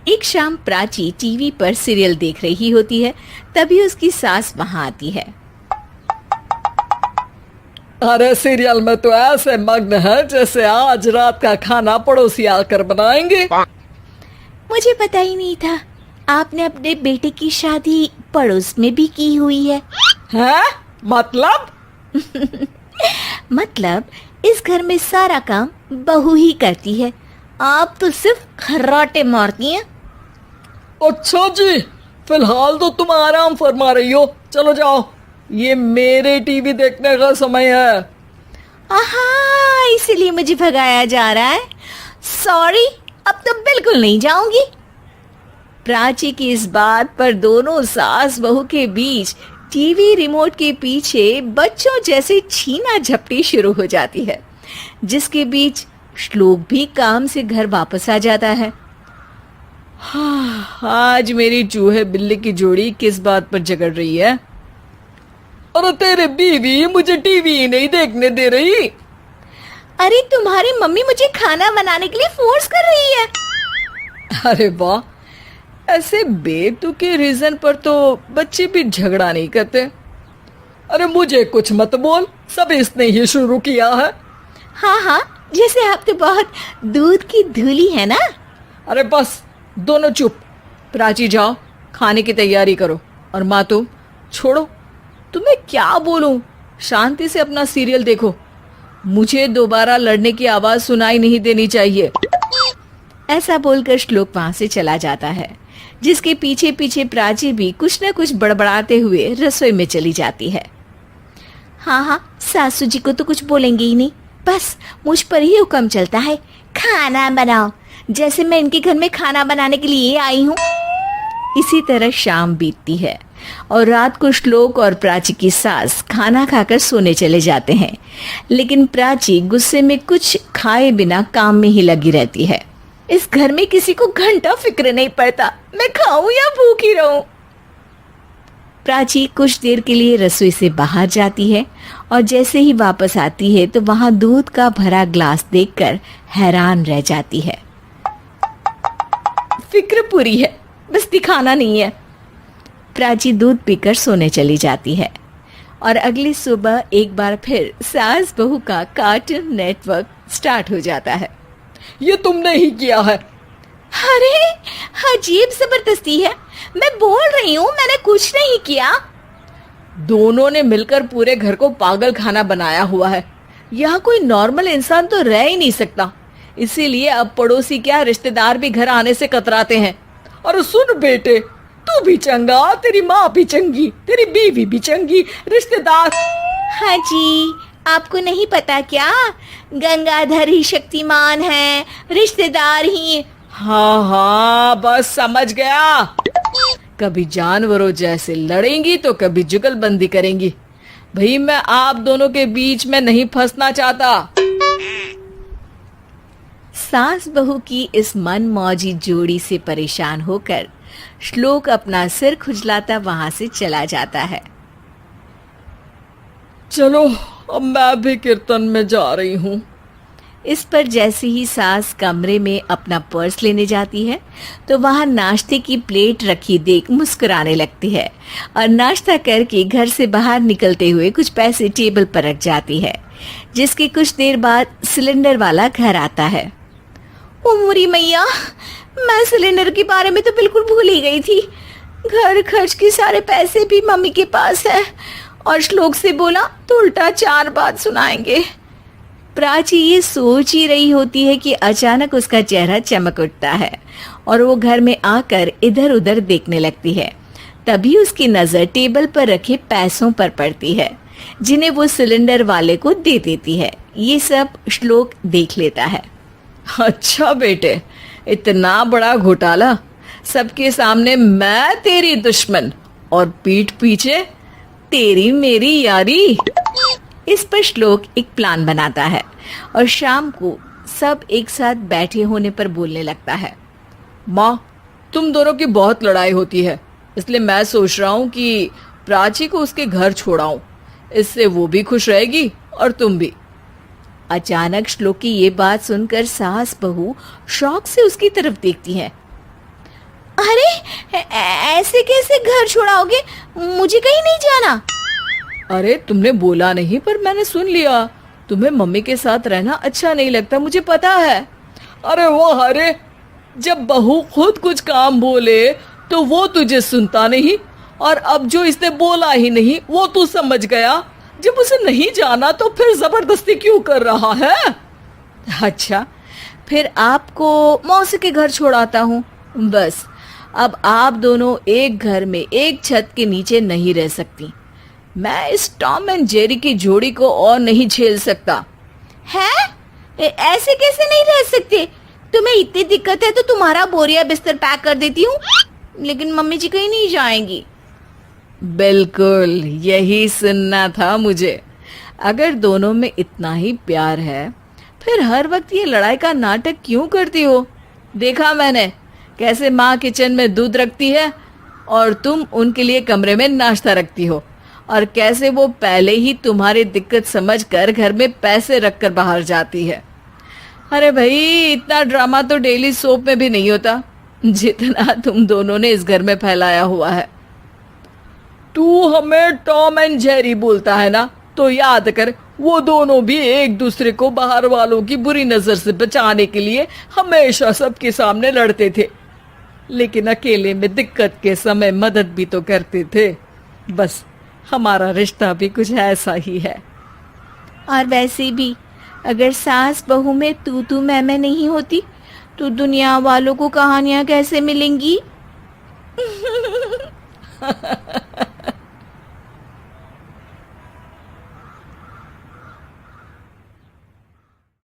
एक शाम प्राची टीवी पर सीरियल देख रही होती है। तभी उसकी सास वहां आती है। अरे सीरियल में तो ऐसे मग्न है जैसे आज रात का खाना पड़ोसी आकर बनाएंगे। मुझे पता ही नहीं था आपने अपने बेटे की शादी पड़ोस में भी की हुई है। हैं? मतलब? मतलब इस घर में सारा काम बहू ही करती है, आप तो सिर्फ खर्राटे मारती हैं। अच्छा जी, फिलहाल तो तुम आराम फरमा रही हो। चलो जाओ, ये मेरे टीवी देखने का समय है। आहा, इसीलिए मुझे भगाया जा रहा है। सॉरी, अब तो बिल्कुल नहीं जाऊंगी। प्राची की इस बात पर दोनों सास बहू के बीच टीवी रिमोट के पीछे बच्चों जैसे छीना झपटी शुरू हो जाती है, जिसके बीच श्लोक भी काम से घर वापस आ जाता है। हाँ, आज मेरी चूहे बिल्ली की जोड़ी किस बात पर झगड़ रही है? अरे तेरे बीवी मुझे टीवी ही नहीं देखने दे रही। अरे तुम्हारी मम्मी मुझे खाना बनाने के लिए फोर्स कर रही है। अरे वाह, ऐसे बेतुके रीजन पर तो बच्चे भी झगड़ा नहीं करते। अरे मुझे कुछ मत बोल, सब इसने ही शुरू किया है। हाँ हाँ, जैसे आप तो बहुत दूध की धूली है ना। अरे बस, दोनों चुप। प्राची जाओ, खाने की तैयारी करो। और माँ तुम छोड़ो, तुम्हें क्या बोलूं, शांति से अपना सीरियल देखो। मुझे दोबारा लड़ने की आवाज सुनाई नहीं देनी चाहिए। ऐसा बोलकर श्लोक वहां से चला जाता है, जिसके पीछे पीछे प्राची भी कुछ न कुछ बड़बड़ाते हुए रसोई में चली जाती है। हाँ हाँ, सासू जी को तो कुछ बोलेंगे ही नहीं, बस मुझ पर ही हुक्म चलता है, खाना बनाओ, जैसे मैं इनके घर में खाना बनाने के लिए आई हूँ। इसी तरह शाम बीतती है और रात को श्लोक और प्राची की सास खाना खाकर सोने चले जाते हैं, लेकिन प्राची गुस्से में कुछ खाए बिना काम में ही लगी रहती है। इस घर में किसी को घंटा फिक्र नहीं पड़ता, मैं खाऊं या भूखी रहूं। प्राची कुछ देर के लिए रसोई से बाहर जाती है और जैसे ही वापस आती है तो वहां दूध का भरा ग्लास देखकर हैरान रह जाती है। फिक्र पूरी है, बस दिखाना नहीं है। प्राची दूध पीकर सोने चली जाती है और अगली सुबह एक बार फिर सास बहू का कार्टून नेटवर्क स्टार्ट हो जाता है। ये तुमने ही किया है। अरे अजीब जबरदस्ती है, मैं बोल रही हूँ मैंने कुछ नहीं किया। दोनों ने मिलकर पूरे घर को पागल खाना बनाया हुआ है। यहाँ कोई नॉर्मल इंसान तो रह ही नहीं सकता, इसीलिए अब पड़ोसी क्या रिश्तेदार भी घर आने से कतराते हैं। और सुन बेटे, तू भी चंगा, तेरी माँ भी चंगी, तेरी बीवी भी चंगी, रिश्तेदार। हाँ जी, आपको नहीं पता क्या, गंगाधर ही शक्तिमान है, रिश्तेदार ही। हाँ हाँ, बस समझ गया। कभी जानवरों जैसे लड़ेंगी तो कभी जुगलबंदी करेंगी। भाई मैं आप दोनों के बीच में नहीं फंसना चाहता। सास बहू की इस मनमौजी जोड़ी से परेशान होकर श्लोक अपना सिर खुजलाता वहां से चला जाता है। चलो अब मैं भी कीर्तन में जा रही हूँ। इस पर जैसे ही सास कमरे में अपना पर्स लेने जाती है तो वहां नाश्ते की प्लेट रखी देख मुस्कुराने लगती है और नाश्ता करके घर से बाहर निकलते हुए कुछ पैसे टेबल पर रख जाती है, जिसके कुछ देर बाद सिलेंडर वाला घर आता है। ओ मोरी मैया, मैं सिलेंडर के बारे में तो बिल्कुल भूल ही गई थी। घर खर्च के सारे पैसे भी मम्मी के पास है और श्लोक से बोला तो उल्टा 4 बात सुनाएंगे। प्राची ये सोच ही रही होती है कि अचानक उसका चेहरा चमक उठता है और वो घर में आकर इधर उधर देखने लगती है। तभी उसकी नजर टेबल पर रखे पैसों पर पड़ती है, जिन्हें वो सिलेंडर वाले को दे देती है। ये सब श्लोक देख लेता है। अच्छा बेटे, इतना बड़ा घोटाला, सबके सामने मैं तेरी दुश्मन और पीठ पीछे तेरी मेरी यारी। इस पर श्लोक एक प्लान बनाता है और शाम को सब एक साथ बैठे होने पर बोलने लगता है। माँ, तुम दोनों की बहुत लड़ाई होती है, इसलिए मैं सोच रहा हूँ कि प्राची को उसके घर छोड़ाऊं। इससे वो भी खुश रहेगी और तुम भी। अचानक श्लोक की ये बात सुनकर सास बहू शौक से उसकी तरफ देखती है। अरे ऐसे कैसे घर छोड़ाओगे? मुझे कहीं नहीं जाना। अरे तुमने बोला नहीं पर मैंने सुन लिया। तुम्हें मम्मी के साथ रहना अच्छा नहीं लगता, मुझे पता है। अरे वो अरे, जब बहू खुद कुछ काम बोले तो वो तुझे सुनता नहीं, और अब जो इसने बोला ही नहीं वो तू समझ गया। जब उसे नहीं जाना तो फिर जबरदस्ती क्यों कर रहा है? अच्छा, फिर आपको मौसी के घर छोड़ाता हूँ। बस अब आप दोनों एक घर में एक छत के नीचे नहीं रह सकती। मैं इस टॉम एंड जेरी की जोड़ी को और नहीं झेल सकता। है? ऐसे कैसे नहीं रह सकते? तुम्हें इतनी दिक्कत है तो तुम्हारा बोरिया बिस्तर पैक कर देती हूँ, लेकिन मम्मी जी कहीं नहीं जाएंगी। बिल्कुल यही सुनना था मुझे। अगर दोनों में इतना ही प्यार है फिर हर वक्त ये लड़ाई का नाटक क्यों करती हो? देखा मैंने कैसे माँ किचन में दूध रखती है और तुम उनके लिए कमरे में नाश्ता रखती हो, और कैसे वो पहले ही तुम्हारी दिक्कत समझकर घर में पैसे रखकर बाहर जाती है। अरे भाई, इतना ड्रामा तो डेली सोप में भी नहीं होता जितना तुम दोनों ने इस घर में फैलाया हुआ है। तू हमें टॉम एंड जेरी बोलता है ना, तो याद कर वो दोनों भी एक दूसरे को बाहर वालों की बुरी नजर से बचाने के लिए हमेशा सबके सामने लड़ते थे, लेकिन अकेले में दिक्कत के समय मदद भी तो करते थे। बस हमारा रिश्ता भी कुछ ऐसा ही है। और वैसे भी अगर सास बहू में तू मैं नहीं होती तो दुनिया वालों को कहानियां कैसे मिलेंगी?